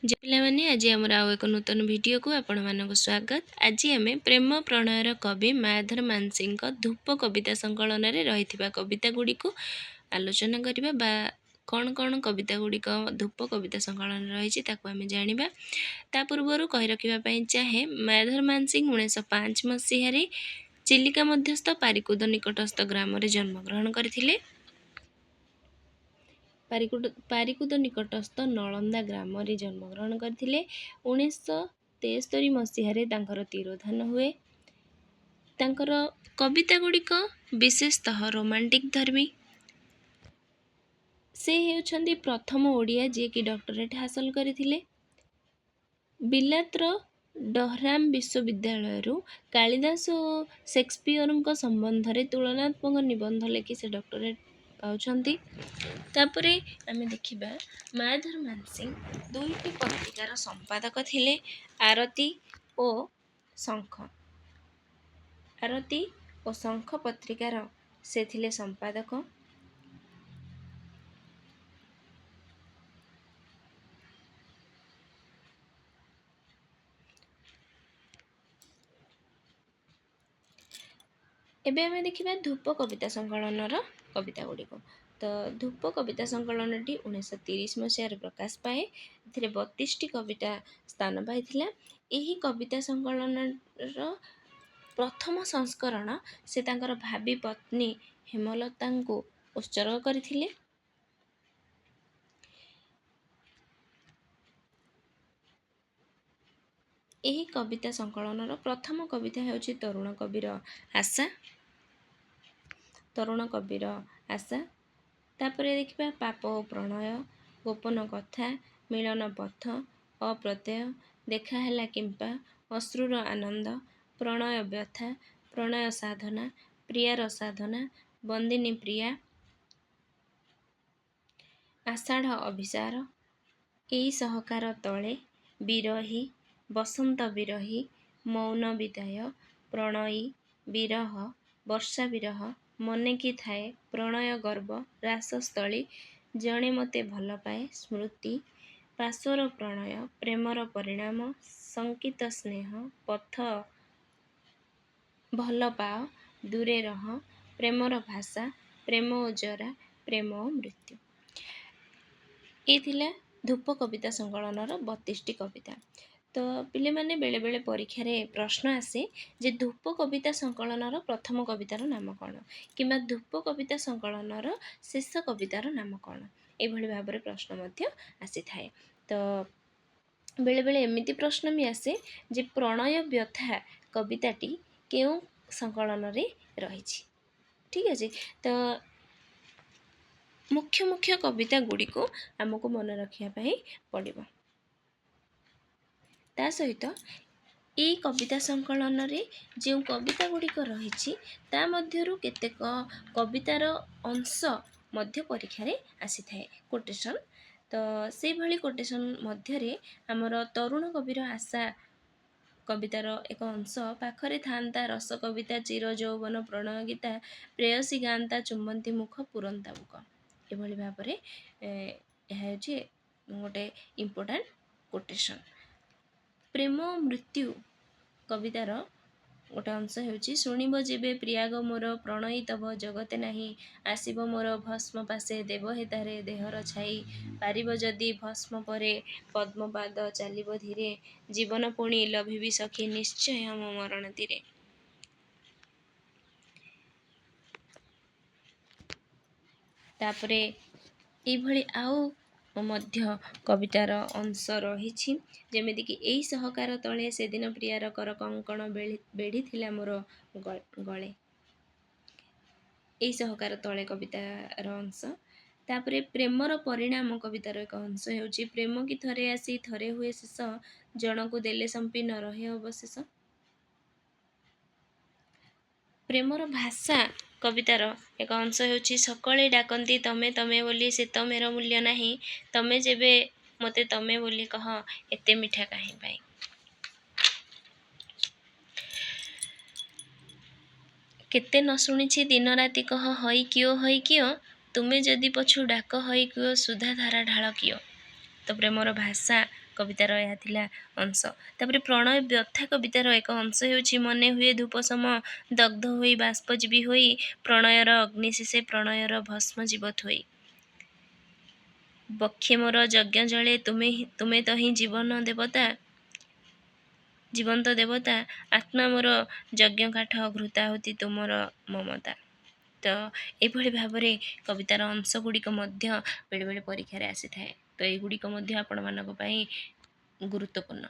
जे पिलामाने आज आमर आउ एक नूतन वीडियो को आपण मानक स्वागत। आज आम प्रेम प्रणयर कवि मायाधर मानसिंह धूप कविता संकलन में रही कविता गुड़ी को आलोचना करवा बा कौन कौन कविता गुड़िक धूप कविता संकलन रही आम जाना। ता पूर्व कही रखापी चाहे मायाधर मानसिंह 1905 मसीह चिलिका मध्यस्थ पारिकुद निकटस्थ ग्राम जन्मग्रहण करथिले। पारिकुद निकटस्थ नलंदा ग्राम जन्मग्रहण करथिले। 1973 मसीह तिरोधान हुए। तांकर कविता गुड़िक विशेषतः रोमांटिक धर्मी। से हेउछंदी प्रथम ओडिया जे कि डॉक्टरेट हासिल करथिले। बिलातर डहराम विश्वविद्यालय कालिदास और शेक्सपियर संबंध में तुलनात्मक निबंध लिखि से डॉक्टरेट पाउछंती। तापरे आमे देखिबा मायाधर मानसिंह दुईटी पत्रिकार संपादक थिले, आरती और शंख। आरती और शंख पत्रिकार से थिले संपादक। एबे आमे देखिबा धूप कविता संकलन कविता गुड़िक। तो धूप कविता संकलन 1930 मसीह प्रकाश पाए। एथिरे 32टी कविता स्थान पाइथिला। एही कविता संकलन प्रथम संस्करण से तांकर भावी पत्नी हेमलता को उत्सर्ग करथिले। एही कविता संकलन प्रथम कविता हेउछि तरुण कविर आशा। तरुण कविर आशा। तापरे देखिबा पाप और प्रणय, गोपन कथा, मिलन पथ, अप्रत्यय, देखा हैला किंपा, अश्रुर आनंद, प्रणय व्यथा, प्रणय साधना, प्रियार साधना, बंदिनी प्रिया, आषाढ़ अभिसार, एई सहकार तले, विरही, बसंत विरही, मौन विदाय, प्रणयी, विरह, वर्षा विरह, मने की थाए, प्रणय गर्व, रासस्थली, जणे मते भल पाए, स्मृति, पाशर प्रणय, प्रेमर परिणाम, संकित स्नेह, पथ भल पाओ, दूरे रह, प्रेमर भाषा, प्रेम ओ जरा, प्रेम ओ मृत्यु। ये थिला धूप कविता संकलन 32टी कविता। तो पिले माने बेले बेले परीक्षा रे प्रश्न आसे जे धूप कविता संकलन प्रथम कवितार नाम कौन किंबा धूप कविता संकलन शेष कवितार नाम कौन एभली भाव में प्रश्न मध्य आसी थाए। तो बेले बेले एमिति प्रश्न भी आसे जे प्रणय व्यथा कविताटी केउ संकलन रे रही। ठीक अछि। तो मुख्य मुख्य कविता गुड़ी को आमको मन रखिया पड़िबो। ता सहित ये कविता संकलन रे जो कविता गुड़िक रही ता मध्यरु केतेक कवितार अंश मध्य परीक्षा रे आसी थाए कोटेशन। तो से भली कोटेशन मध्य रे हमर तरुण कविर आशा कवितार एक अंश पाखरे थांता रस कविता चिर यौवन प्रणय गीता प्रेयसी गांता चुंबंती मुख पुरंता बुक एभली भाव में गोटे इम्पोर्टाट कोटेशन। प्रेम मृत्यु कवितार गोटे अंश हेउछि शुणिब जेबे प्रियाग मोर प्रणयी तब जगते नाही आसिब मोर भस्म पासे देव हेतारे देहर छाई पारिब जदि भस्म परे पद्मपाद चालिब धीरे जीवन पुणी लभिबि सखी निश्चय मो मरण तीरे। तापरे एभली आउ मध्य कवितार अंश रही जेमिति कि एई सहकार तले से दिन प्रियार कर कंकण बेढ़ी थिला मोर गले एई सहकार तले कवितार अंश। तापरे प्रेमर परिणाम कवितार एक अंश हेउछि प्रेम की थरे आसी थरे हुए शेष जनकु देले संपी न रहे अवशेष। प्रेमर भाषा कवितार एक अंश हेउछि सकले डाकंती तमे तमे बोली से तमेर मूल्य नाही तमे जेबे मते तमे बोली कह एते मिठा काहे पाई। केते न शुणिछि दिन राति कह हई कियो तुमे जदि पछु डाक हई कियो सुधा धारा ढाल कियो। ତ ପ୍ରେମର ଭାଷା କବିତାର ଏହା ଥିଲା ଅଂଶ। ତାପରେ ପ୍ରଣୟ ବ୍ୟଥା କବିତାର ଏକ ଅଂଶ ହେଉଛି ମନେ ହୁଏ ଧୂପ ସମ ଦଗ୍ଧ ହୋଇ ବାଷ୍ପଜୀବୀ ହୋଇ ପ୍ରଣୟର ଅଗ୍ନି ଶେଷେ ପ୍ରଣୟର ଭସ୍ମ ଜୀବ ଥୋଇ। ବକ୍ଷେ ମୋର ଯଜ୍ଞ ଜଳେ ତୁମେ ତ ହିଁ ଜୀବନ୍ତ ଦେବତା ଆତ୍ମା ମୋର ଯଜ୍ଞ କାଠ ଘୃତାହୁତି ତୁମର ମମତା। ତ ଏଭଳି ଭାବରେ କବିତାର ଅଂଶ ଗୁଡ଼ିକ ମଧ୍ୟ ବେଳେବେଳେ ପରୀକ୍ଷାରେ ଆସିଥାଏ। ତ ଏଗୁଡ଼ିକ ମଧ୍ୟ ଆପଣମାନଙ୍କ ପାଇଁ ଗୁରୁତ୍ୱପୂର୍ଣ୍ଣ।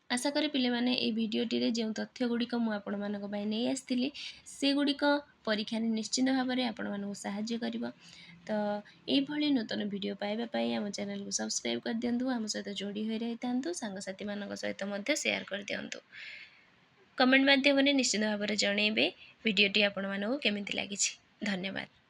ଆଶା କରେ ପିଲାମାନେ ଏହି ଭିଡ଼ିଓଟିରେ ଯେଉଁ ତଥ୍ୟ ଗୁଡ଼ିକ ମୁଁ ଆପଣମାନଙ୍କ ପାଇଁ ନେଇ ଆସିଥିଲି ସେଗୁଡ଼ିକ ପରୀକ୍ଷାରେ ନିଶ୍ଚିନ୍ତ ଭାବରେ ଆପଣମାନଙ୍କୁ ସାହାଯ୍ୟ କରିବ। ତ ଏଇଭଳି ନୂତନ ଭିଡ଼ିଓ ପାଇବା ପାଇଁ ଆମ ଚ୍ୟାନେଲକୁ ସବସ୍କ୍ରାଇବ୍ କରିଦିଅନ୍ତୁ, ଆମ ସହିତ ଯୋଡ଼ି ହୋଇ ରହିଥାନ୍ତୁ, ସାଙ୍ଗସାଥିମାନଙ୍କ ସହିତ ମଧ୍ୟ ସେୟାର କରିଦିଅନ୍ତୁ। କମେଣ୍ଟ ମାଧ୍ୟମରେ ନିଶ୍ଚିତ ଭାବରେ ଜଣାଇବେ ଭିଡ଼ିଓଟି ଆପଣମାନଙ୍କୁ କେମିତି ଲାଗିଛି। ଧନ୍ୟବାଦ।